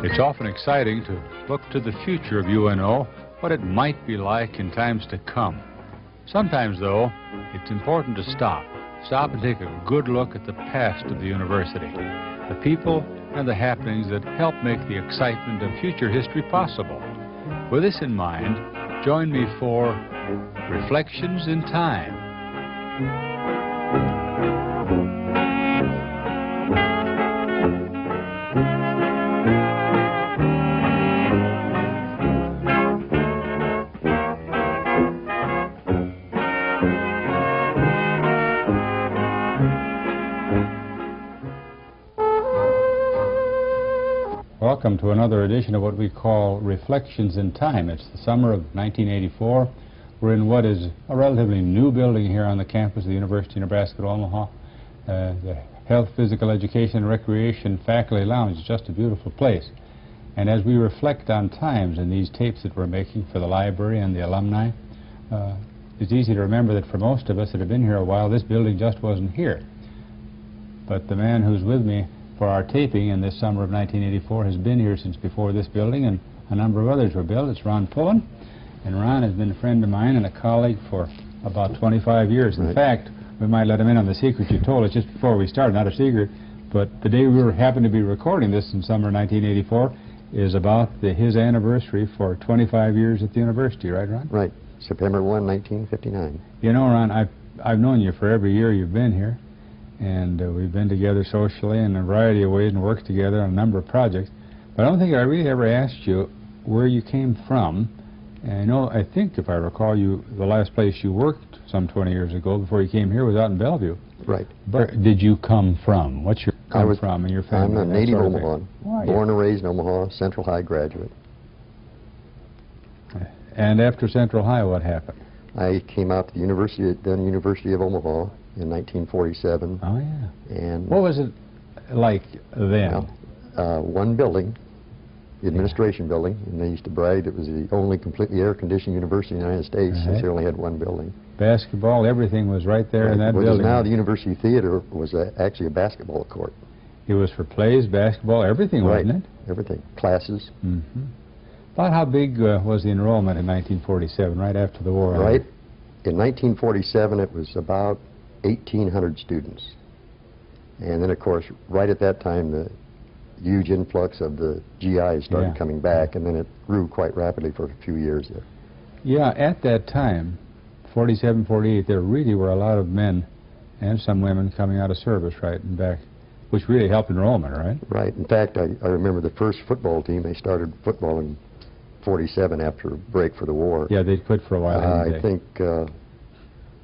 It's often exciting to look to the future of UNO, what it might be like in times to come. Sometimes, though, it's important to stop and take a good look at the past of the university, the people and the happenings that help make the excitement of future history possible. With this in mind, join me for Reflections in Time. Welcome to another edition of what we call Reflections in Time. It's the summer of 1984. We're in what is a relatively new building here on the campus of the University of Nebraska at Omaha. The Health, Physical Education, and Recreation Faculty Lounge is just a beautiful place. And as we reflect on times in these tapes that we're making for the library and the alumni, it's easy to remember that for most of us that have been here a while, this building just wasn't here. But the man who's with me for our taping in this summer of 1984 has been here since before this building, and a number of others were built. It's Ron Pullen, and Ron has been a friend of mine and a colleague for about 25 years. In fact, we might let him in on the secret you told us just before we started, not a secret, but the day we happened to be recording this in summer 1984 is about his anniversary for 25 years at the university, right, Ron? Right, September 1, 1959. You know, Ron, I've known you for every year you've been here. And we've been together socially in a variety of ways and worked together on a number of projects. But I don't think I really ever asked you where you came from. And I think if I recall, the last place you worked some 20 years ago before you came here was out in Bellevue. Right. But did you come from? What's your from and your family? I'm a native Omahan, born and raised in Omaha, Central High graduate. And after Central High, what happened? I came out to the University of Omaha in 1947. Oh, yeah. And what was it like then? Well, one building, the administration building, and they used to brag it was the only completely air-conditioned university in the United States since they only had one building. Basketball, everything was right there in that building. Now the University Theater was actually a basketball court. It was for plays, basketball, everything, wasn't it? Everything, classes. Mm-hmm. About how big was the enrollment in 1947, right after the war? Right. In 1947, it was about 1,800 students. And then, of course, right at that time, the huge influx of the GIs started coming back, and then it grew quite rapidly for a few years there. Yeah, at that time, 47, 48, there really were a lot of men and some women coming out of service, right, and back, which really helped enrollment, right? Right. In fact, I remember the first football team, they started football in 47 after a break for the war. Yeah, they quit for a while, I think,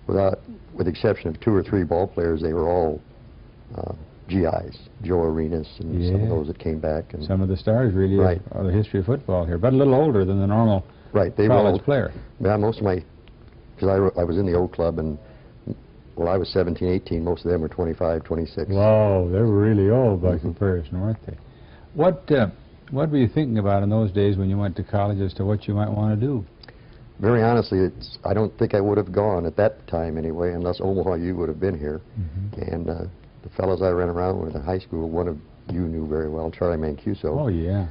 with the exception of 2 or 3 ball players, they were all GIs, Joe Arenas and some of those that came back. And some of the stars really of the history of football here, but a little older than the normal college player. Yeah, most of my, because I was in the old club, and well, I was 17, 18, most of them were 25, 26. Wow, they were really old by comparison, weren't they? What were you thinking about in those days when you went to college as to what you might want to do? Very honestly, I don't think I would have gone at that time anyway, unless Omaha U would have been here. And the fellows I ran around with in high school, one of you knew very well, Charlie Mancuso. Oh, yeah.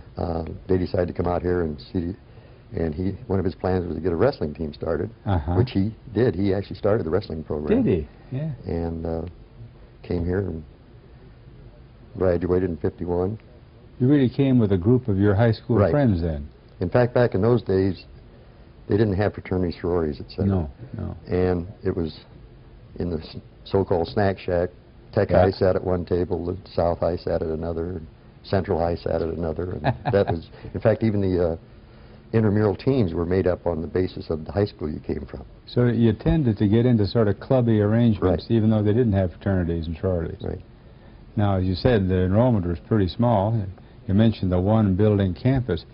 They decided to come out here and see, and one of his plans was to get a wrestling team started, which he did. He actually started the wrestling program. Did he? Yeah. And came here and graduated in 51. You really came with a group of your high school friends then? In fact, back in those days, they didn't have fraternities, sororities, etc. No. And it was in the so-called snack shack. Tech High sat at one table, the South High sat at another, Central High sat at another. And that was, in fact, even the intramural teams were made up on the basis of the high school you came from. So you tended to get into sort of clubby arrangements, even though they didn't have fraternities and sororities. Right. Now, as you said, the enrollment was pretty small. You mentioned the one building campus,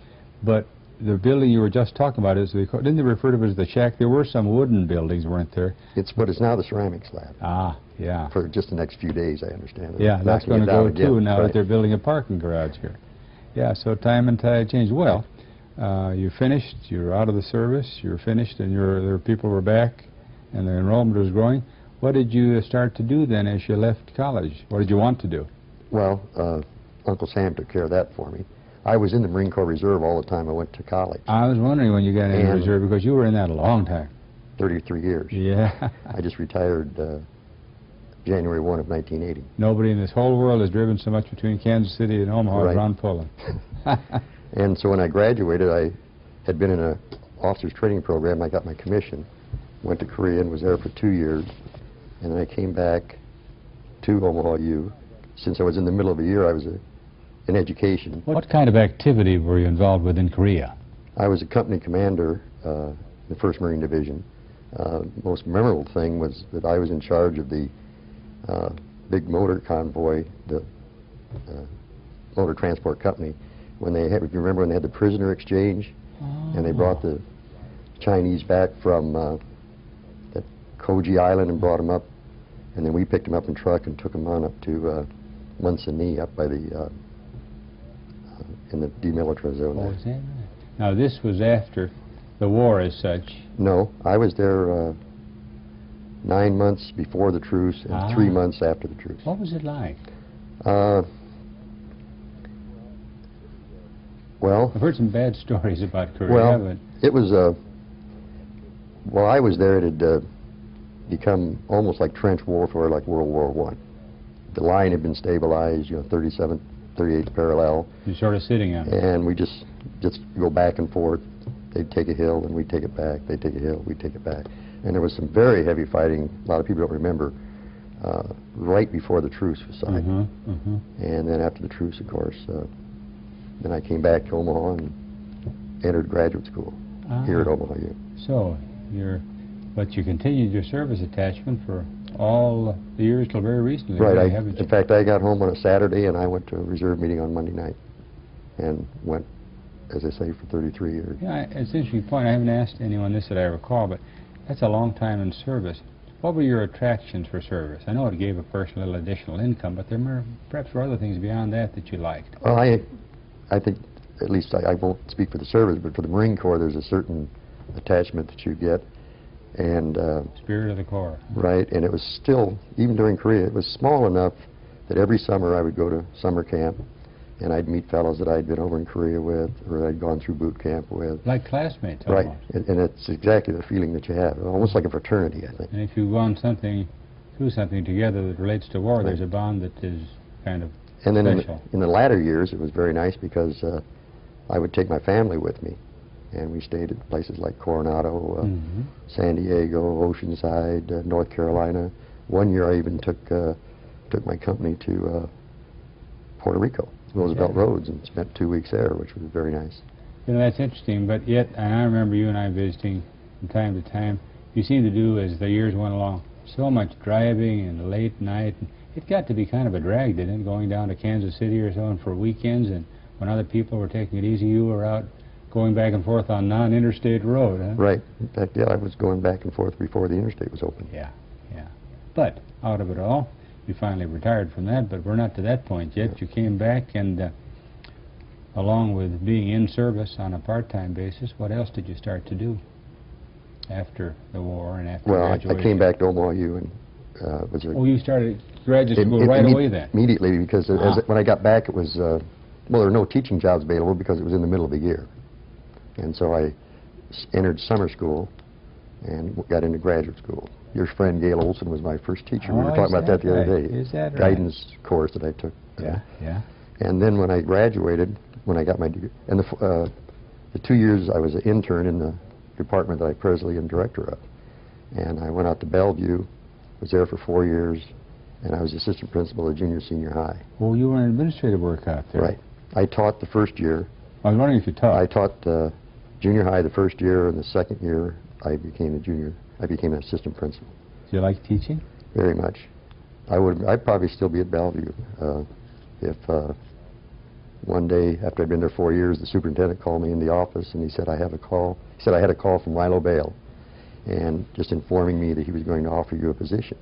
but the building you were just talking about, didn't they refer to it as the shack? There were some wooden buildings, weren't there? It's what is now the ceramics lab. Ah, yeah. For just the next few days, I understand. Yeah, that's going to go too now that they're building a parking garage here. Yeah, so time and tide changed. Well, you finished, you're out of the service, you're finished, and the people were back, and the enrollment was growing. What did you start to do then as you left college? What did you want to do? Well, Uncle Sam took care of that for me. I was in the Marine Corps Reserve all the time I went to college. I was wondering when you got into the reserve, because you were in that a long time. 33 years. Yeah. I just retired January 1 of 1980. Nobody in this whole world has driven so much between Kansas City and Omaha as Ron Pullen. And so when I graduated, I had been in an officer's training program. I got my commission, went to Korea and was there for 2 years, and then I came back to Omaha U. Since I was in the middle of a year, I was in education. What kind of activity were you involved with in Korea? I was a company commander, the 1st Marine Division. Most memorable thing was that I was in charge of the big motor convoy, the motor transport company, when they had, if you remember when they had the prisoner exchange, and they brought the Chinese back from that Koji Island and brought them up, and then we picked them up in truck and took them on up to Munsanee, up by the in the demilitarized zone. Oh, is that right? Now this was after the war as such. No, I was there 9 months before the truce and 3 months after the truce. What was it like? Well, I've heard some bad stories about Korea. Well, but it was, while I was there, it had become almost like trench warfare, like World War I. The line had been stabilized, 37th, 38th parallel. You're sort of sitting on it. And we just go back and forth. They'd take a hill, and we'd take it back. They'd take a hill, we'd take it back. And there was some very heavy fighting, a lot of people don't remember, right before the truce was signed. And then after the truce, of course, then I came back to Omaha and entered graduate school here at Omaha U. So, but you continued your service attachment for all the years till very recently. Right. Really, haven't you? In fact, I got home on a Saturday and I went to a reserve meeting on Monday night and went, as I say, for 33 years. Yeah, it's an interesting point. I haven't asked anyone this that I recall, but that's a long time in service. What were your attractions for service? I know it gave a person a little additional income, but there perhaps were other things beyond that that you liked. Well, I think, at least I won't speak for the service, but for the Marine Corps, there's a certain attachment that you get. And Spirit of the Corps. Right, and it was still, even during Korea, it was small enough that every summer I would go to summer camp and I'd meet fellows that I'd been over in Korea with or I'd gone through boot camp with. Like classmates, right, almost. and it's exactly the feeling that you have, almost like a fraternity, I think. And if you've gone through something together that relates to war, there's a bond that is kind of and then special. in the latter years, it was very nice because I would take my family with me. And we stayed at places like Coronado, San Diego, Oceanside, North Carolina. One year I even took my company to Puerto Rico, Roosevelt Roads, and spent 2 weeks there, which was very nice. You know, that's interesting, but yet, and I remember you and I visiting from time to time, you seem to do, as the years went along, so much driving and late night. And it got to be kind of a drag, didn't it, going down to Kansas City or so and for weekends, and when other people were taking it easy, you were out going back and forth on non-interstate road, huh? Right. In fact, yeah, I was going back and forth before the interstate was open. Yeah. But out of it all, you finally retired from that, but we're not to that point yet. You came back, and along with being in service on a part-time basis, what else did you start to do after the war and after graduation? Well, I came back to Omaha U and was there... Oh, you started graduate school right away then? Immediately, because when I got back, it was... well, there were no teaching jobs available because it was in the middle of the year. And so I entered summer school and got into graduate school. Your friend Gail Olson was my first teacher. We were talking about that the other day. Is that right? Guidance course that I took. Yeah. And then when I graduated, when I got my degree, and the 2 years I was an intern in the department that I presently am director of. And I went out to Bellevue, was there for 4 years, and I was assistant principal at junior senior high. Oh, you were in administrative work out there. Right. I taught the first year. I was wondering if you taught. I taught junior high the first year, and the second year I became an assistant principal. Do you like teaching? Very much. I'd probably still be at Bellevue if one day after I'd been there 4 years, the superintendent called me in the office and he said, I have a call. He said, I had a call from Milo Bale and just informing me that he was going to offer you a position.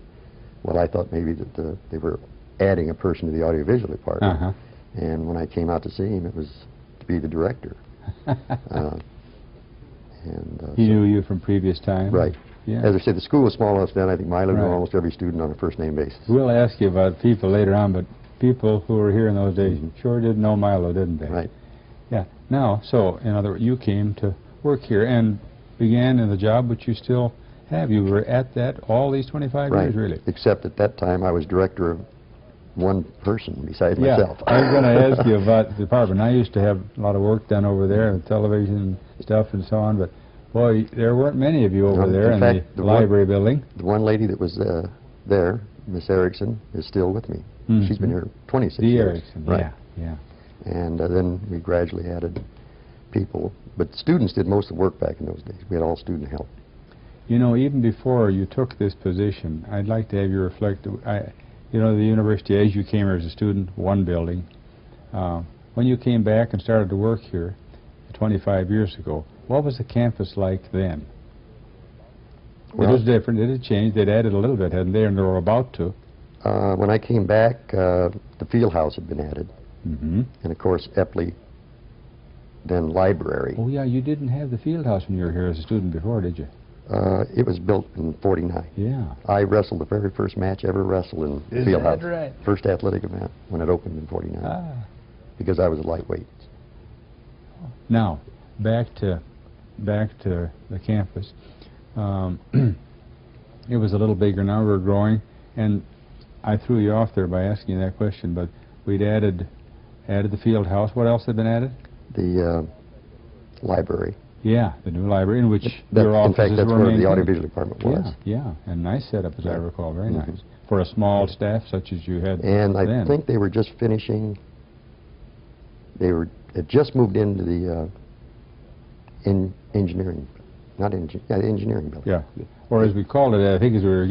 Well, I thought maybe that they were adding a person to the audiovisual department. And when I came out to see him, it was to be the director. He knew you from previous times? Right. Yeah. As I said, the school was small enough then. I think Milo knew almost every student on a first-name basis. We'll ask you about people later on, but people who were here in those days sure did know Milo, didn't they? Right. Yeah. Now, so, in other words, you came to work here and began in the job which you still have. You were at that all these 25 Right. years, really. Except at that time I was director of one person besides Yeah. myself. I was going to ask you about the department. I used to have a lot of work done over there, and television stuff and so on, but boy, there weren't many of you over there in fact, the library building. The one lady that was there, Miss Erickson, is still with me. Mm-hmm. She's been here 26 Dee years. Erickson, Right. yeah. And then we gradually added people. But students did most of the work back in those days. We had all student help. You know, even before you took this position, I'd like to have you reflect. You know, the university, as you came here as a student, one building. When you came back and started to work here 25 years ago, what was the campus like then? Well, it was different. It had changed. They'd added a little bit, hadn't they? And they were about to. When I came back, the field house had been added. Mm-hmm. And, of course, Epley, then library. Oh, yeah, you didn't have the field house when you were here as a student before, did you? It was built in '49. Yeah. I wrestled the very first match ever wrestled in the Is field that house. right? First athletic event when it opened in '49. Ah. Because I was a lightweight. Now, back to the campus. It was a little bigger. Now we're growing, and I threw you off there by asking you that question. But we'd added the field house. What else had been added? The library. Yeah, the new library in which That, your in offices fact, that's were where the maintained. audiovisual department was. Yeah, and nice setup, as I recall. Very Mhm. nice for a small staff such as you had. And I then. think they were just finishing. They had just moved into the engineering, not the engineering building. Yeah, or as we called it, I think as we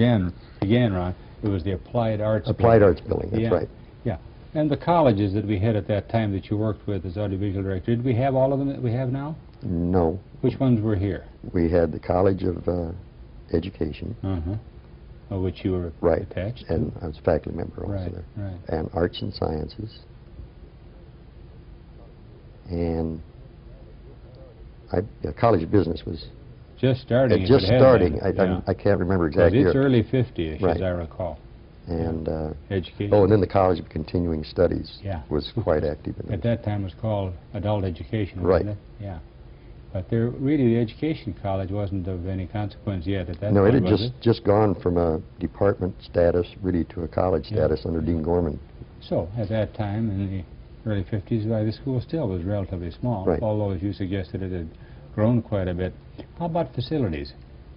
began, Ron, it was the Applied Arts. Applied building. Arts building. That's right. Yeah, and the colleges that we had at that time that you worked with as audiovisual director, did we have all of them that we have now? No, Which ones were here? we had the College of Education. Of which you were Right. attached to? And I was a faculty member also Right, there. right. And Arts and Sciences. And College of Business was Just starting. if just it had starting. been. Yeah. I can't remember 'Cause exactly. it's early 50-ish, Right. as I recall. And Education. oh, and then the College of Continuing Studies Yeah. was quite active in At those. that time it was called adult education, Right. wasn't it? Yeah. But there, really, the education college wasn't of any consequence yet at that No, point, it had was just gone from a department status really to a college Yeah. status under Dean Gorman. So, at that time, in the early 50s, the school still was relatively small, Right. although, as you suggested, it had grown quite a bit. How about facilities?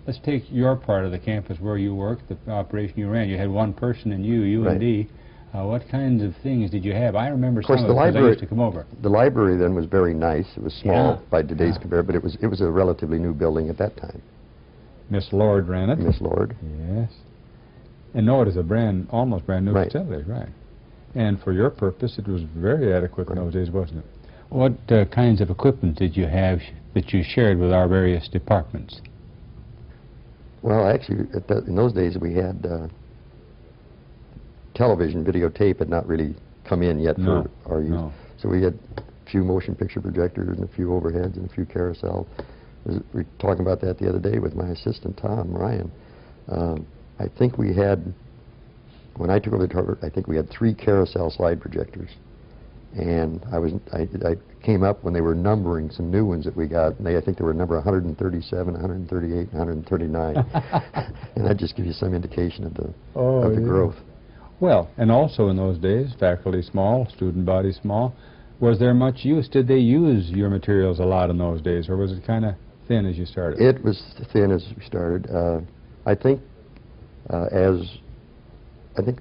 Let's take your part of the campus where you worked, the operation you ran. You had one person in you Right. and D. What kinds of things did you have? I remember course, some the of it because I library- used to come over. The library then was very nice. It was small Yeah. by today's Yeah. compare, but it was a relatively new building at that time. Miss Lord ran it. Miss Lord. Yes. And no, it is a almost brand new Right. facility, right. And for your purpose, it was very adequate in those days, wasn't it? What kinds of equipment did you have that you shared with our various departments? Well, actually, in those days we had television, videotape had not really come in yet No, for our use. no. So we had a few motion picture projectors and a few overheads and a few carousels. We were talking about that the other day with my assistant, Tom Ryan. I think we had, when I took over the department, I think we had 3 carousel slide projectors. And I came up when they were numbering some new ones that we got, and I think they were number 137, 138, and 139. And that just gives you some indication of the growth. Well, and also in those days, faculty small, student body small. Was there much use? Did they use your materials a lot in those days, or was it kind of thin as you started? It was thin as we started. I think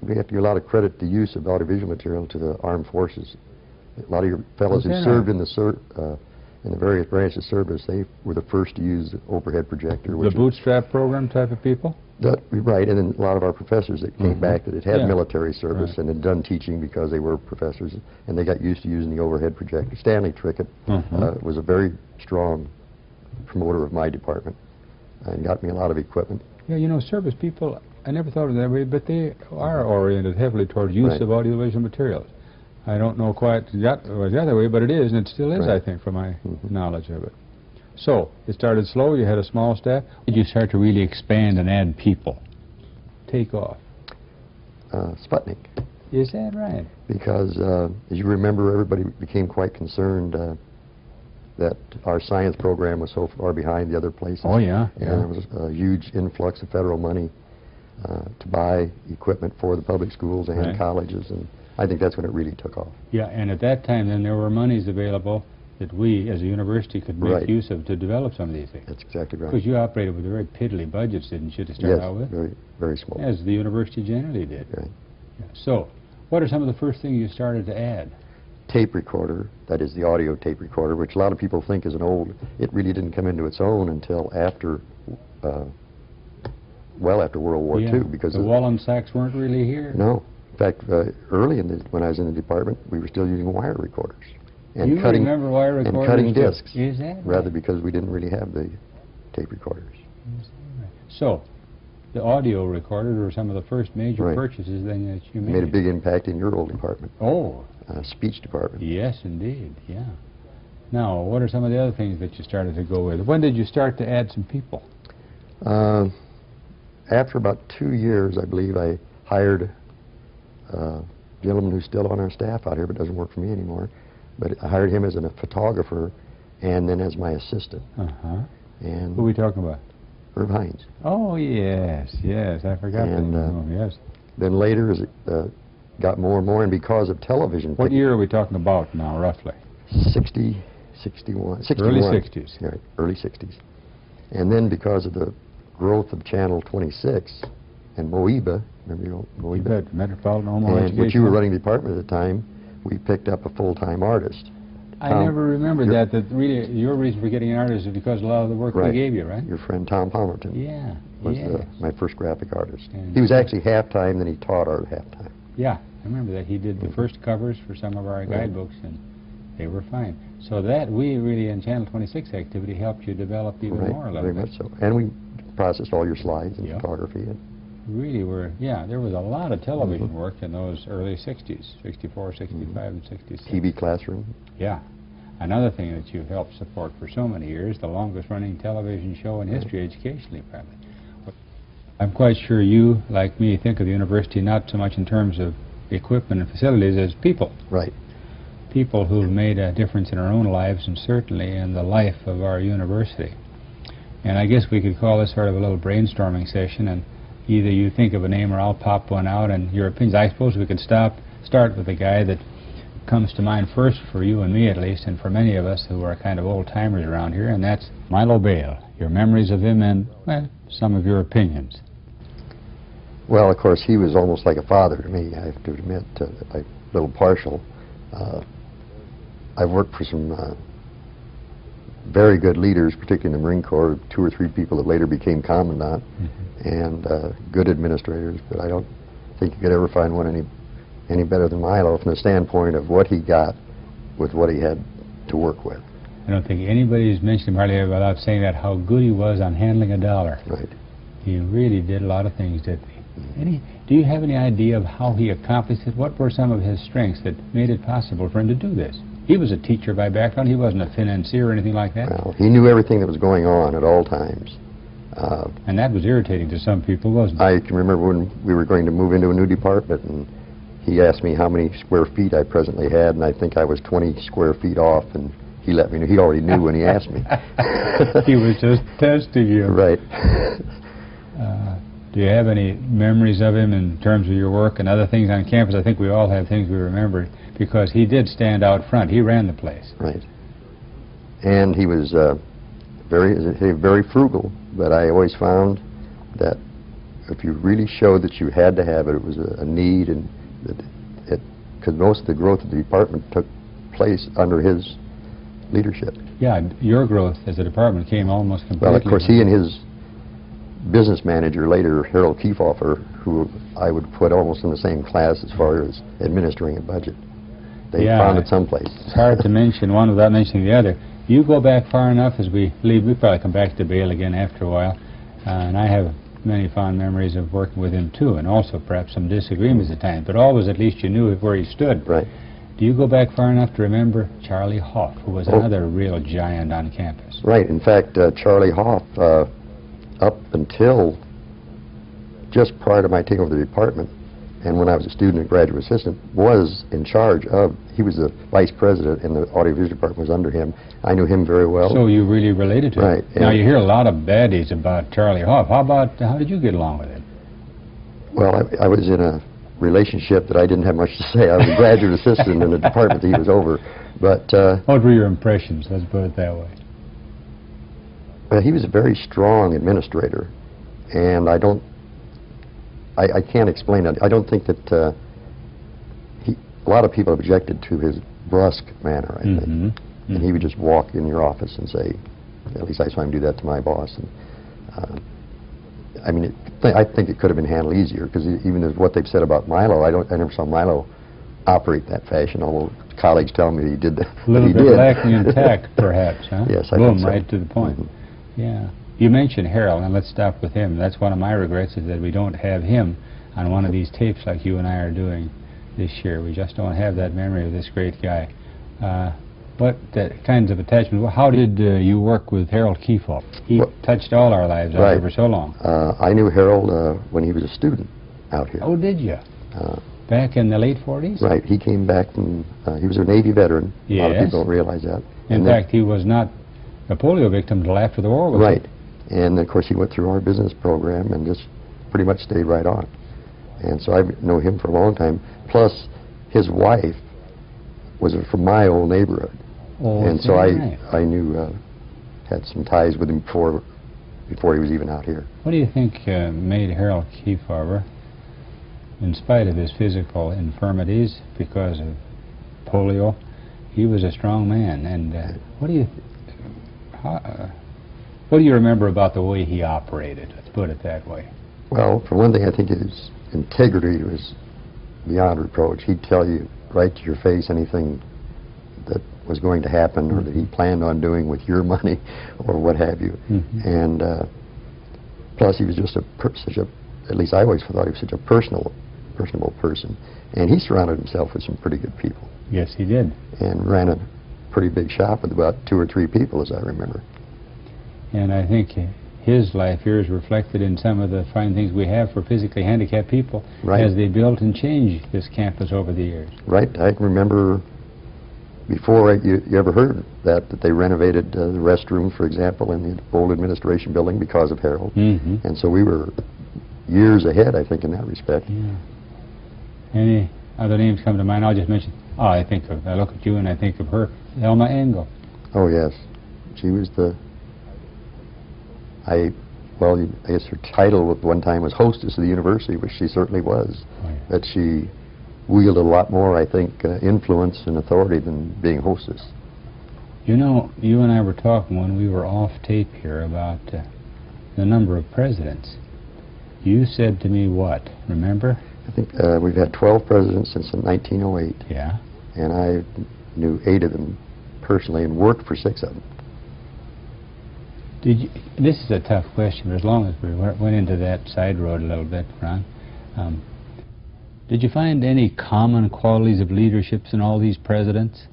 we have to give a lot of credit to use of audiovisual material to the armed forces. A lot of your fellows who served in the various branches of service, they were the first to use the overhead projector. The bootstrap program type of people? Right, and then a lot of our professors that came back that had Yeah. military service Right. and had done teaching because they were professors, and they got used to using the overhead projector. Stanley Trickett was a very strong promoter of my department and got me a lot of equipment. Yeah, you know, service people, I never thought of it that way, but they are oriented heavily toward use Right. of audiovisual materials. I don't know quite the other way, but it is, and it still is, Right. I think, from my knowledge of it. So, it started slow, you had a small staff. Did you start to really expand and add people? Take off. Sputnik, Is that right? because as you remember, everybody became quite concerned that our science program was so far behind the other places. Oh, yeah. And there was a huge influx of federal money to buy equipment for the public schools and Right. colleges, and I think that's when it really took off. Yeah, and at that time then there were monies available that we as a university could make Right. use of to develop some of these things. That's exactly right. Because you operated with very piddly budgets, didn't you, to start Yes, out with? very, very small. As the university generally did. Right. Yeah. So, what are some of the first things you started to add? Tape recorder, that is the audio tape recorder, which a lot of people think is an old, it really didn't come into its own until after, well after World War Yeah, II, because the Wallen sacks weren't really here. no. In fact, early when I was in the department, we were still using wire recorders. And You cutting, remember wire recorders? and cutting too? discs, Is that rather right? because we didn't really have the tape recorders. So, the audio recorder were some of the first major Right. purchases then that you made. Made a big impact in your old department, Oh, speech department. yes, indeed, yeah. Now, what are some of the other things that you started to go with? When did you start to add some people? After about 2 years, I believe, I hired a gentleman who's still on our staff out here, but doesn't work for me anymore. But I hired him as a photographer and then as my assistant. Uh-huh. And Who are we talking about? Herb Hines. Oh, yes, yes, I forgot And, that. Oh, yes. Then later, as it got more and more, and because of television, What year are we talking about now, roughly? 60, 61, 61. Early 60s. Right, early 60s. And then because of the growth of Channel 26 and Moeba, remember your old You Moeba? bet. Metropolitan Omaha And which you were Education. running the department at the time, we picked up a full-time artist. I Tom, never remembered your- that really your reason for getting an artist is because a lot of the work Right. we gave you, right? Your friend Tom Palmerton Yeah, was yes. my first graphic artist. And- He was actually half-time, then he taught art half-time. Yeah, I remember that. He did the Mhm. first covers for some of our Right. guidebooks, and they were fine. So that we really, in Channel 26 activity, helped you develop even Right, more a little very bit. much so. And we processed all your slides and Yeah. photography. And Really were, yeah, there was a lot of television Mhm. work in those early 60s, 64, 65, and 66. TV classroom. Yeah. Another thing that you've helped support for so many years, the longest running television show in history, Education Department. I'm quite sure you, like me, think of the university not so much in terms of equipment and facilities as people. Right. People who've made a difference in our own lives and certainly in the life of our university. And I guess we could call this sort of a little brainstorming session, and either you think of a name or I'll pop one out, and your opinions. I suppose we could start with the guy that comes to mind first for you and me at least, and for many of us who are kind of old-timers around here, and that's Mabel L. Your memories of him and, well, some of your opinions. Well, of course, he was almost like a father to me, I have to admit, a little partial. I've worked for some very good leaders, particularly in the Marine Corps, 2 or 3 people that later became commandant, and good administrators, but I don't think you could ever find one any better than Milo from the standpoint of what he got with what he had to work with. I don't think anybody's mentioned him hardly ever without saying that how good he was on handling a dollar. Right. He really did a lot of things, didn't he? Do you have any idea of how he accomplished it? What were some of his strengths that made it possible for him to do this? He was a teacher by background. He wasn't a financier or anything like that. Well, he knew everything that was going on at all times. And that was irritating to some people, wasn't it? I can remember when we were going to move into a new department, and he asked me how many square feet I presently had, and I think I was 20 square feet off, and he let me know. He already knew when he asked me. He was just testing you. Right. Do you have any memories of him in terms of your work and other things on campus? I think we all have things we remember, because he did stand out front. He ran the place. Right. And he was very frugal, but I always found that if you really showed that you had to have it, it was a need, and because most of the growth of the department took place under his leadership. Yeah, your growth as a department came almost completely. Well, of course, he and his business manager later, Harold Kiefhofer, who I would put almost in the same class as far as administering a budget. They found it someplace. It's hard to mention one without mentioning the other. You go back far enough as we leave. We probably come back to Bale again after a while. And I have many fond memories of working with him too, and also perhaps some disagreements at times. But always at least you knew where he stood. Right. Do you go back far enough to remember Charlie Hoff, who was another real giant on campus? Right. In fact, Charlie Hoff, up until just prior to my taking over the department, and when I was a student and graduate assistant, was in charge of, he was the vice president and the audiovisual department was under him. I knew him very well. So you really related to him. Right. Now you hear a lot of baddies about Charlie Hough. How did you get along with him? Well, I was in a relationship that I didn't have much to say. I was a graduate assistant in the department that he was over. But what were your impressions? Let's put it that way. Well, he was a very strong administrator, and I can't explain it. I don't think that a lot of people objected to his brusque manner, I think. Mm-hmm. And he would just walk in your office and say, at least I saw him do that to my boss. And I mean, I think it could have been handled easier, because even as what they've said about Milo, I never saw Milo operate that fashion, although colleagues tell me he did that. A little bit lacking in tact, perhaps, huh? Yes, I Boom, think so. right to the point. Mm-hmm. Yeah. You mentioned Harold, and let's stop with him. That's one of my regrets, is that we don't have him on one of these tapes like you and I are doing this year. We just don't have that memory of this great guy. What kinds of attachments? How did you work with Harold Kiefoff? He touched all our lives out for so long. I knew Harold when he was a student out here. Oh, did you? Back in the late 40s? Right. He came back from, he was a Navy veteran. Yes. A lot of people don't realize that. In fact, he was not a polio victim until after the war was right. And of course he went through our business program and just pretty much stayed right on. And so I know him for a long time. Plus, his wife was from my old neighborhood. Oh, and so I knew, had some ties with him before he was even out here. What do you think made Harold Kiefoff, in spite of his physical infirmities because of polio, he was a strong man? And what do you remember about the way he operated? Let's put it that way. Well, for one thing, I think his integrity was beyond reproach. He'd tell you right to your face anything that was going to happen or that he planned on doing with your money or what have you. Mm-hmm. And plus he was just at least I always thought he was such a personable person. And he surrounded himself with some pretty good people. Yes, he did. And ran a pretty big shop with about 2 or 3 people, as I remember. And I think his life here is reflected in some of the fine things we have for physically handicapped people as they built and changed this campus over the years. Right. I remember before you ever heard that they renovated the restroom, for example, in the old administration building because of Harold. Mm-hmm. And so we were years ahead, I think, in that respect. Yeah. Any other names come to mind? I'll just mention, I look at you and I think of her, Elma Engel. Oh, yes. She was I guess her title at one time was hostess of the university, which she certainly was. Oh, yeah. That she wielded a lot more, I think, influence and authority than being hostess. You know, you and I were talking when we were off tape here about the number of presidents. You said to me what, remember? I think we've had 12 presidents since 1908. Yeah. And I knew 8 of them personally and worked for 6 of them. This is a tough question, but as long as we went into that side road a little bit, Ron, did you find any common qualities of leaderships in all these presidents?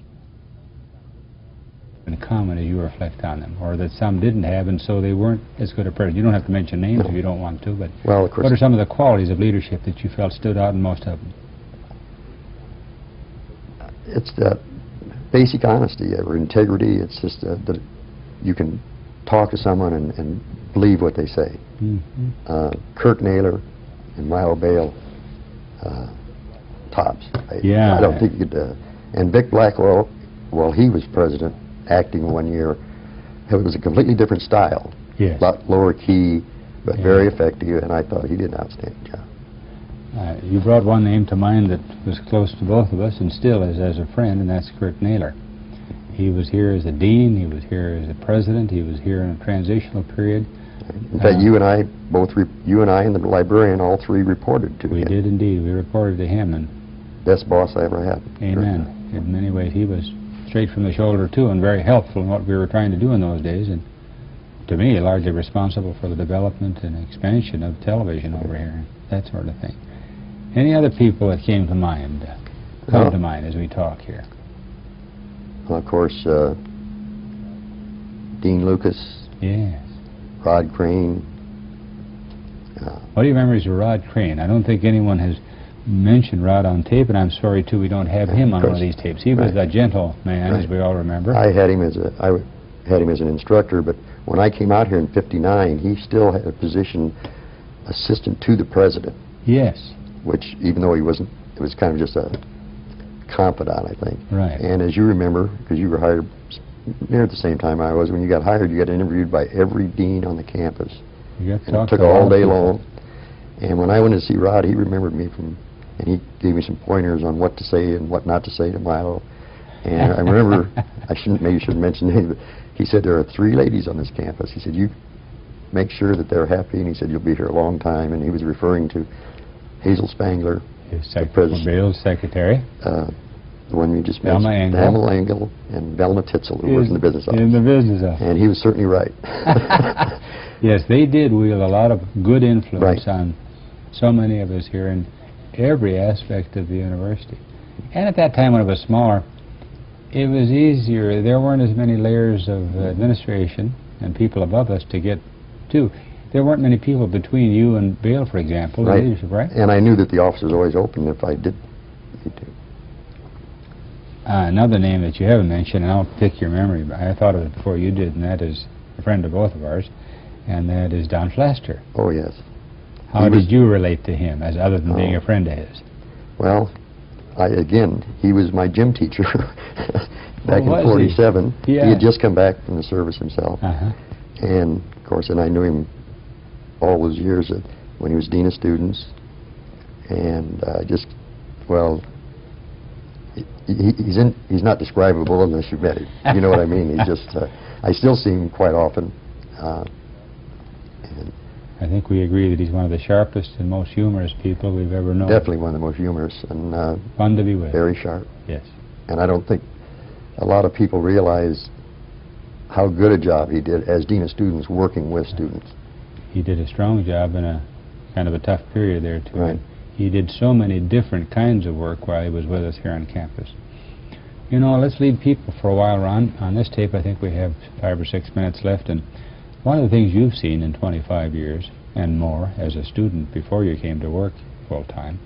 In common as you reflect on them, or that some didn't have and so they weren't as good a president? You don't have to mention names if you don't want to, but well, of course, what are some of the qualities of leadership that you felt stood out in most of them? It's that basic honesty or integrity. It's just that you can talk to someone and believe what they say. Mm-hmm. Kirk Naylor and Mabel L, tops. I don't think you could. And Vic Blackwell, while he was president, acting one year, it was a completely different style. Yes. A lot lower key, but very effective, and I thought he did an outstanding job. You brought one name to mind that was close to both of us and still is as a friend, and that's Kirk Naylor. He was here as a dean, he was here as a president, he was here in a transitional period. In fact, you and I and the librarian, all 3 reported to him. We did indeed. We reported to him. And best boss I ever had. Amen. In many ways, he was straight from the shoulder, too, and very helpful in what we were trying to do in those days. And to me, largely responsible for the development and expansion of television over here, that sort of thing. Any other people that came to mind, to mind as we talk here? Well, of course, Dean Lucas. Yes. Rod Crane. What are your memories of Rod Crane? I don't think anyone has mention Rod on tape, and I'm sorry too we don't have him on one of these tapes. He was a gentle man, as we all remember. I had him as an instructor, but when I came out here in '59, he still had a position assistant to the president. Yes. Which, even though he wasn't, it was kind of just a confidant, I think. Right. And as you remember, because you were hired near at the same time I was, when you got hired, you got interviewed by every dean on the campus. You got to and talk it took to all day long. And when I went to see Rod, he remembered me and he gave me some pointers on what to say and what not to say to Milo. And I remember, maybe shouldn't mention names, but he said, there are 3 ladies on this campus. He said, you make sure that they're happy, and he said, you'll be here a long time. And he was referring to Hazel Spangler, the Bale's secretary. The one you just mentioned, Mabel L, and Velma Titzel, who works in the business office. In the business office. And he was certainly right. Yes, they did wield a lot of good influence on so many of us here in every aspect of the university. And at that time, when it was smaller, it was easier. There weren't as many layers of administration and people above us to get to. There weren't many people between you and Bale, for example, the leadership, right? And I knew that the office was always open if I did need to. Another name that you haven't mentioned, and I'll pick your memory, but I thought of it before you did, and that is a friend of both of ours, and that is Don Flaster. Oh, yes. How did you relate to him, as other than being a friend of his? Well, again, he was my gym teacher back in '47. He had just come back from the service himself. And, of course, and I knew him all those years when he was dean of students. And he's not describable unless you've met him. You know what I mean? He's just, I still see him quite often. And I think we agree that he's one of the sharpest and most humorous people we've ever known. Definitely one of the most humorous and fun to be with. Very sharp. Yes. And I don't think a lot of people realize how good a job he did as dean of students working with students. He did a strong job in a kind of a tough period there too. Right. He did so many different kinds of work while he was with us here on campus. You know, let's leave people for a while, Ron. On this tape, I think we have 5 or 6 minutes left, and one of the things you've seen in 25 years and more as a student before you came to work full-time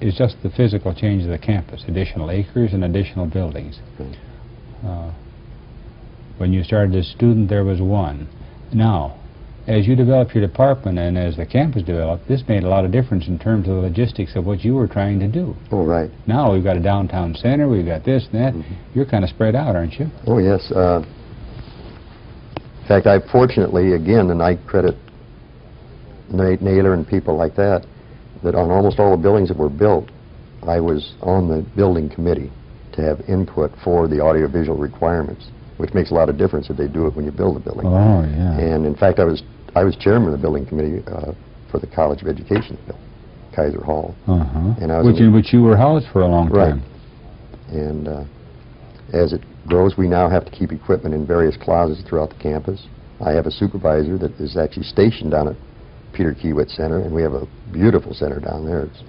is just the physical change of the campus, additional acres and additional buildings. When you started as a student, there was one. Now, as you develop your department and as the campus developed, this made a lot of difference in terms of the logistics of what you were trying to do. Oh, right. Now we've got a downtown center, we've got this and that. You're kind of spread out, aren't you? Oh, yes. In fact, I fortunately, again, and I credit Nate Naylor and people like that on almost all the buildings that were built, I was on the building committee to have input for the audiovisual requirements, which makes a lot of difference if they do it when you build a building. Oh, yeah. And in fact, I was chairman of the building committee for the College of Education built, Kaiser Hall. And I was in which you were housed for a long time. Right. And as it grows, we now have to keep equipment in various closets throughout the campus. I have a supervisor that is actually stationed down at Peter Kiewit Center, and we have a beautiful center down there. It's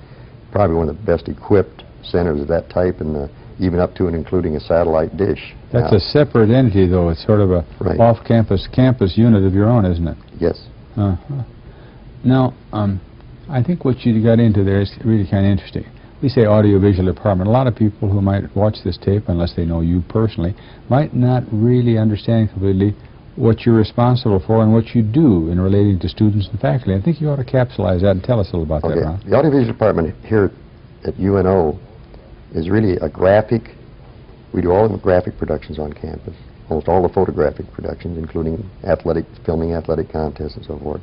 probably one of the best equipped centers of that type, and even up to and including a satellite dish. That's a separate entity, though. It's sort of a off-campus unit of your own, isn't it? Yes. Now, I think what you got into there is really kind of interesting. We say audiovisual department. A lot of people who might watch this tape, unless they know you personally, might not really understand completely what you're responsible for and what you do in relating to students and faculty. I think you ought to capsulize that and tell us a little about that, Ron. The audiovisual department here at UNO is really a graphic. We do all the graphic productions on campus, almost all the photographic productions, including filming athletic contests and so forth,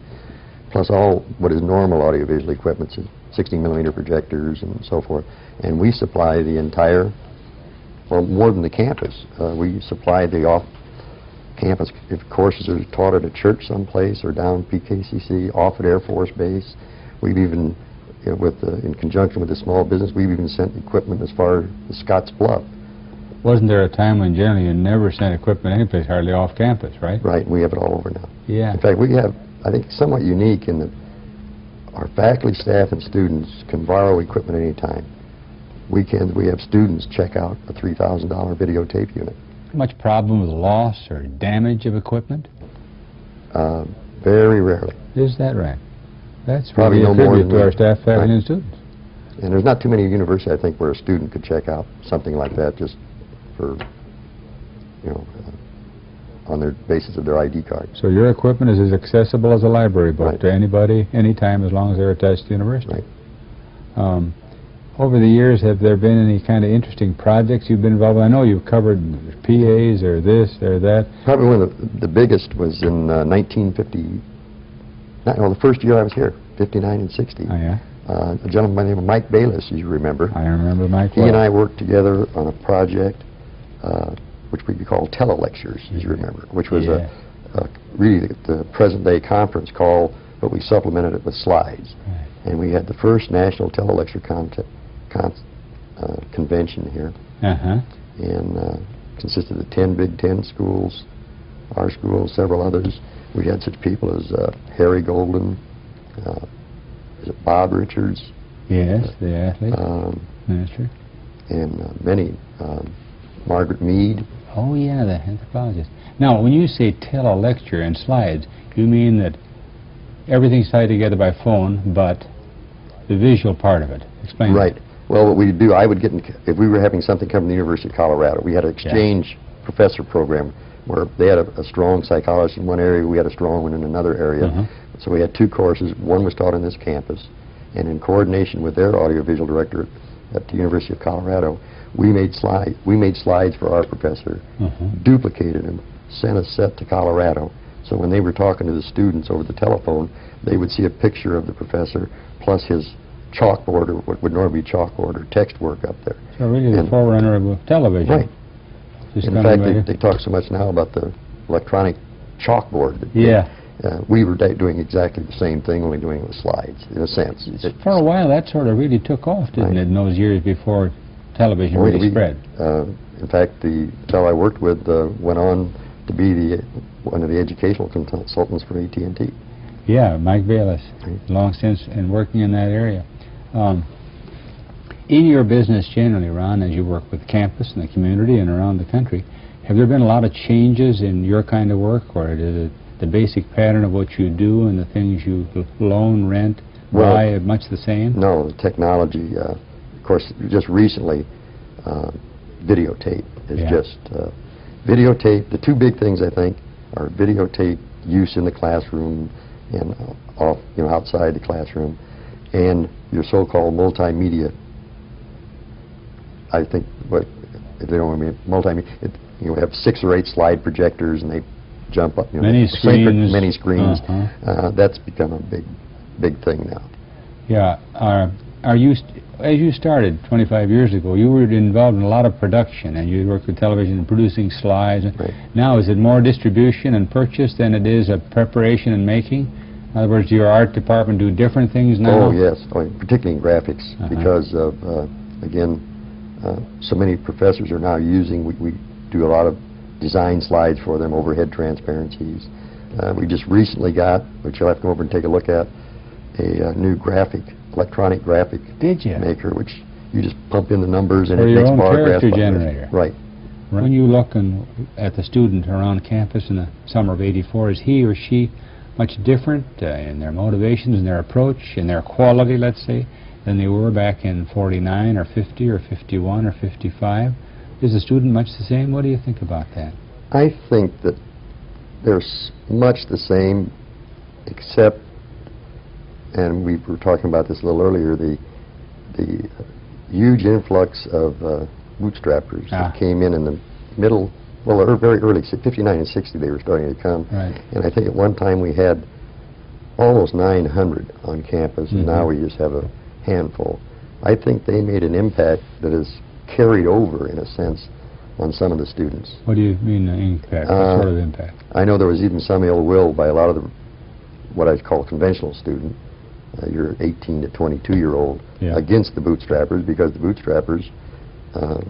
plus all what is normal audiovisual equipment, 16mm projectors and so forth. And we supply the entire, well, more than the campus. We supply the off-campus, if courses are taught at a church someplace or down PKCC, off at Air Force Base. We've even, in conjunction with the small business, we've even sent equipment as far as Scotts Bluff. Wasn't there a time when generally you never sent equipment anyplace, hardly off campus, right? Right, we have it all over now. Yeah. In fact, we have, I think, somewhat unique in that our faculty, staff, and students can borrow equipment anytime. Weekends, we have students check out a $3,000 videotape unit. Much problem with loss or damage of equipment? Very rarely. Is that right? That's probably really no a more tribute than to our staff, faculty, and students. And there's not too many universities, I think, where a student could check out something like that just for, you know, on their basis of their ID card. So your equipment is as accessible as a library book Right. to anybody, anytime, as long as they're attached to the university. Right. Over the years, have there been any kind of interesting projects you've been involved with? I know you've covered PAs or this or that. Probably one of the biggest was in 1950, well, the first year I was here, 59 and 60. Oh, yeah? A gentleman by the name of Mike Bayless, as you remember. I remember Mike. He and I worked together on a project which we could call telelectures, as you remember, which was really the present-day conference call, but we supplemented it with slides. Right. And we had the first national telelecture convention here, and consisted of 10 Big Ten schools, our school, several others. We had such people as Harry Golden, is it Bob Richards? Yes, the athlete. That's true. And many, Margaret Mead. Oh, yeah, the anthropologist. Now, when you say telelecture and slides, you mean that everything's tied together by phone, but the visual part of it. Explain Right. that. Well, what we do, I would get, if we were having something come from the University of Colorado, we had an exchange professor program where they had a strong psychologist in one area, we had a strong one in another area. So we had two courses. One was taught on this campus, and in coordination with their audiovisual director at the University of Colorado, we made slides for our professor, duplicated them, sent a set to Colorado. So when they were talking to the students over the telephone, they would see a picture of the professor plus his chalkboard, or what would normally be chalkboard or text work up there. So really the forerunner of television. Right. In fact, they talk so much now about the electronic chalkboard. That we were doing exactly the same thing, only doing it with slides, in a sense. For a while, that sort of really took off, didn't it, in those years before television really spread? In fact, the fellow I worked with went on to be one of the educational consultants for AT&T. Yeah, Mike Bayless, long since and working in that area. In your business generally, Ron, as you work with campus and the community and around the country, have there been a lot of changes in your kind of work, or is it the basic pattern of what you do and the things you loan, rent, buy much the same? No, the technology, of course, just recently, videotape is just, videotape, the two big things I think are videotape use in the classroom and outside the classroom, and your so-called multimedia. I think, if they don't want me, multimedia, you have 6 or 8 slide projectors and they jump up, many screens. Many screens. That's become a big thing now. Yeah. As you started 25 years ago, you were involved in a lot of production, and you worked with television and producing slides. Right. Now, is it more distribution and purchase than it is a preparation and making? In other words, do your art department do different things now? Oh, yes, particularly in graphics, because of, again, so many professors are now using, we do a lot of design slides for them, overhead transparencies. We just recently got, which you'll have to come over and take a look at, a new electronic graphic maker, which you just pump in the numbers and it makes bar graphs. Character generator. Right. When you look at the student around campus in the summer of '84, is he or she much different in their motivations and their approach and their quality, let's say, than they were back in 49 or 50 or 51 or 55? Is the student much the same? What do you think about that? I think that they're much the same, except, and we were talking about this a little earlier, the huge influx of bootstrappers that came in the middle, well, very early, 59 and 60 they were starting to come. Right. And I think at one time we had almost 900 on campus, and now we just have a handful. I think they made an impact that has carried over, in a sense, on some of the students. What do you mean impact? What sort of impact? I know there was even some ill will by a lot of the, what I call conventional student, your 18 to 22-year-old, against the bootstrappers, because the bootstrappers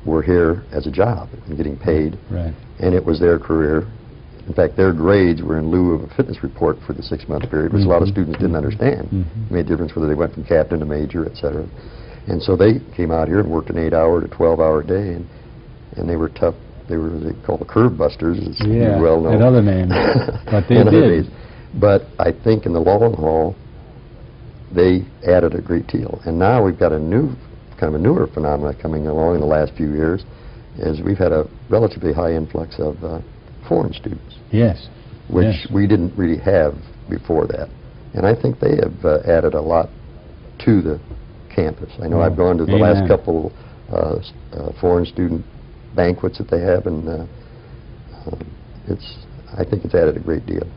were here as a job and getting paid, and it was their career. In fact, their grades were in lieu of a fitness report for the 6-month period, which a lot of students didn't understand. It made a difference whether they went from captain to major, etc. And so they came out here and worked an 8-hour to 12-hour day, and they were tough. They were what they call the curve busters, as you well know. And other names, but they did. But I think in the long haul, they added a great deal. And now we've got a new, kind of a newer phenomena coming along in the last few years, is we've had a relatively high influx of foreign students. Yes. Which yes. we didn't really have before that. And I think they have added a lot to the campus. I know I've gone to the last couple foreign student banquets that they have, and I think it's added a great deal.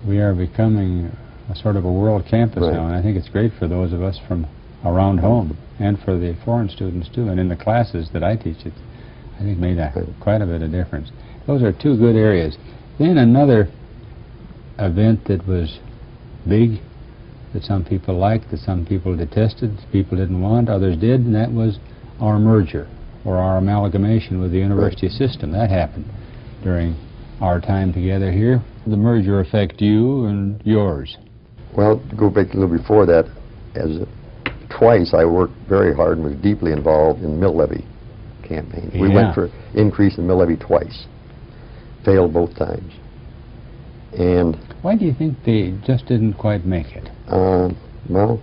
We are becoming a sort of a world campus now, and I think it's great for those of us from around home and for the foreign students too. And in the classes that I teach, it I think made quite a bit of difference. Those are two good areas. Then another event that was big, that some people liked, that some people detested, people didn't want, others did, and that was our merger, or our amalgamation with the university system. That happened during our time together here. The merger affect you and yours? Well, to go back a little before that, twice I worked very hard and was deeply involved in mill levy campaigns. We went for increase in mill levy twice. Failed both times. And why do you think they just didn't quite make it? Well,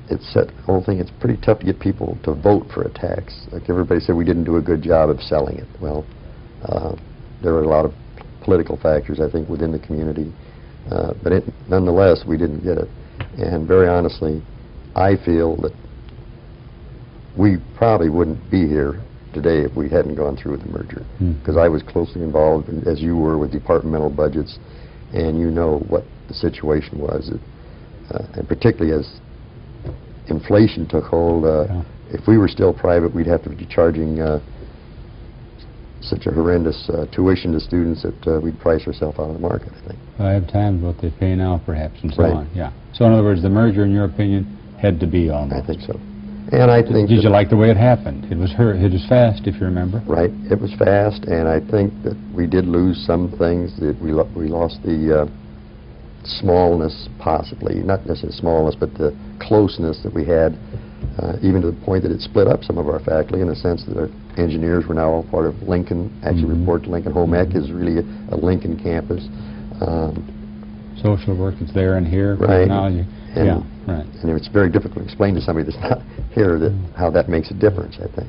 it's that whole thing. It's pretty tough to get people to vote for a tax. Like everybody said, we didn't do a good job of selling it. Well, there were a lot of political factors, I think, within the community. But nonetheless, we didn't get it. And very honestly, I feel that we probably wouldn't be here today if we hadn't gone through with the merger. Because I was closely involved, as you were, with departmental budgets, and you know what the situation was. And particularly as inflation took hold, if we were still private, we'd have to be charging such a horrendous tuition to students that we'd price ourselves out of the market, I think. 5 times what they pay now, perhaps, and so on. Yeah. So in other words, the merger, in your opinion, had to be almost. I think so. And I think did you like the way it happened? It was fast, if you remember. Right. It was fast, and I think that we did lose some things. That we lost the smallness, possibly, not necessarily smallness, but the closeness that we had, even to the point that it split up some of our faculty in the sense that our engineers were now all part of Lincoln, actually report to Lincoln. Home Ec is really a Lincoln campus. Social work is there and here, right. Technology. And, and it's very difficult to explain to somebody that's not here that how that makes a difference, I think.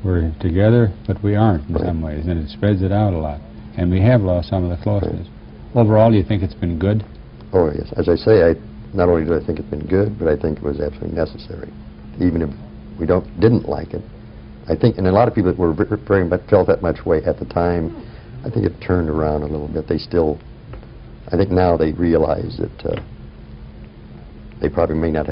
We're together, but we aren't in some ways, and it spreads it out a lot. And we have lost some of the closeness. Overall, do you think it's been good? Oh, yes. As I say, not only do I think it's been good, but I think it was absolutely necessary. Even if we didn't like it, I think, and a lot of people that were very much felt that much way at the time, I think it turned around a little bit. They still, I think now they realize that they probably might not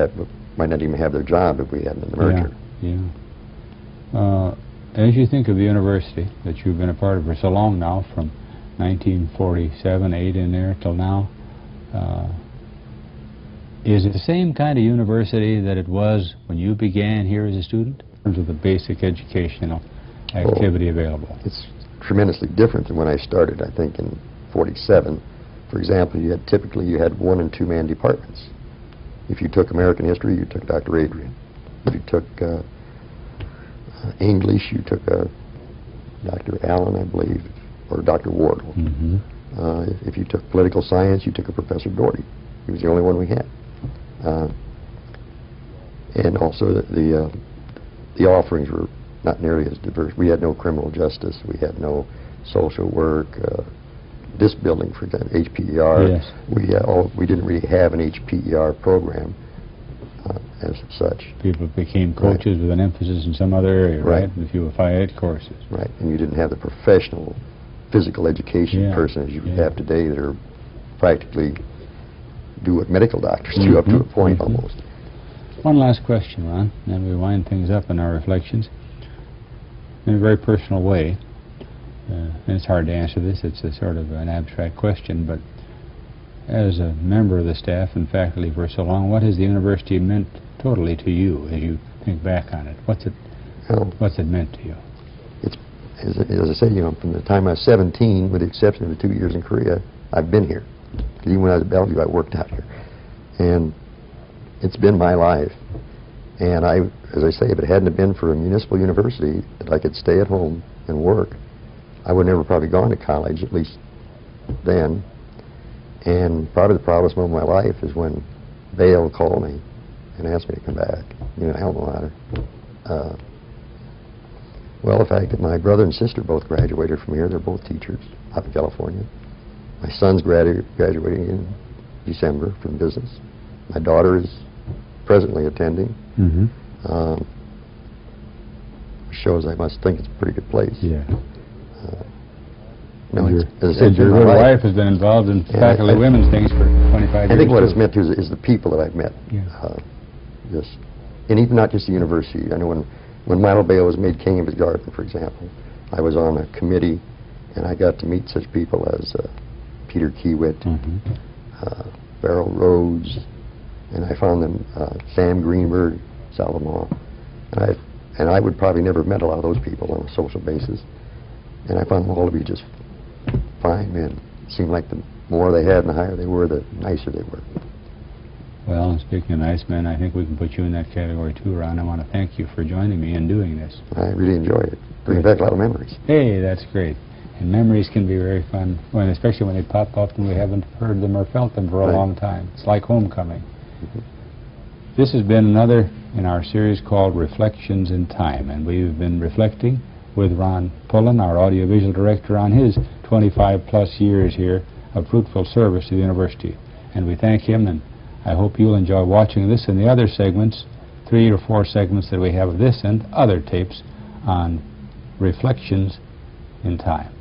even have their job if we hadn't been the merger. Yeah. As you think of the university that you've been a part of for so long now, from 1947, 8 in there till now, is it the same kind of university that it was when you began here as a student in terms of the basic educational activity available? It's tremendously different than when I started, I think, in 47. For example, typically you had 1- and 2-man departments. If you took American history, you took Dr. Adrian. If you took English, you took Dr. Allen, I believe, or Dr. Wardle. If you took political science, you took a Professor Doherty. He was the only one we had. And also the offerings were not nearly as diverse. We had no criminal justice. We had no social work. This building, for example, HPER, we didn't really have an HPER program as such. People became coaches with an emphasis in some other area, right? And a few Phi Ed courses. Right, and you didn't have the professional physical education person as you have today that are practically do what medical doctors do up to a point almost. One last question, Ron, and we wind things up in our reflections in a very personal way. And it's hard to answer this. It's a sort of an abstract question, but as a member of the staff and faculty for so long, what has the university meant totally to you as you think back on it? What's it meant to you? It's, as I say, from the time I was 17, with the exception of the 2 years in Korea, I've been here. Even when I was at Bellevue, I worked out here. And it's been my life. And as I say, if it hadn't been for a municipal university that I could stay at home and work, I would never probably gone to college, at least then. And probably the proudest moment of my life is when Bale called me and asked me to come back, alma mater. Well, the fact that my brother and sister both graduated from here, they're both teachers out in California. My son's graduating in December from business. My daughter is presently attending. Shows I must think it's a pretty good place. Yeah. No, And as I said, your my wife has been involved in faculty women's things for 25 years. I think what too. it's meant to is the people that I've met. Yeah. And even not just the university. I know when Mabel L was made king of his garden, for example, I was on a committee, and I got to meet such people as Peter Kiewit, Beryl Rhodes, and I found them Sam Greenberg, Salomon, and I would probably never have met a lot of those people on a social basis, and I found them all to be just fine men. It seemed like the more they had and the higher they were, the nicer they were. Well, speaking of nice men, I think we can put you in that category too, Ron. I want to thank you for joining me and doing this. I really enjoyed it. Bringing back a lot of memories. Hey, that's great. And memories can be very fun, especially when they pop up and we haven't heard them or felt them for a long time. It's like homecoming. This has been another in our series called Reflections in Time, and we've been reflecting with Ron Pullen, our audiovisual director, on his 25-plus years here of fruitful service to the university. And we thank him, and I hope you'll enjoy watching this and the other segments, 3 or 4 segments that we have of this and other tapes on Reflections in Time.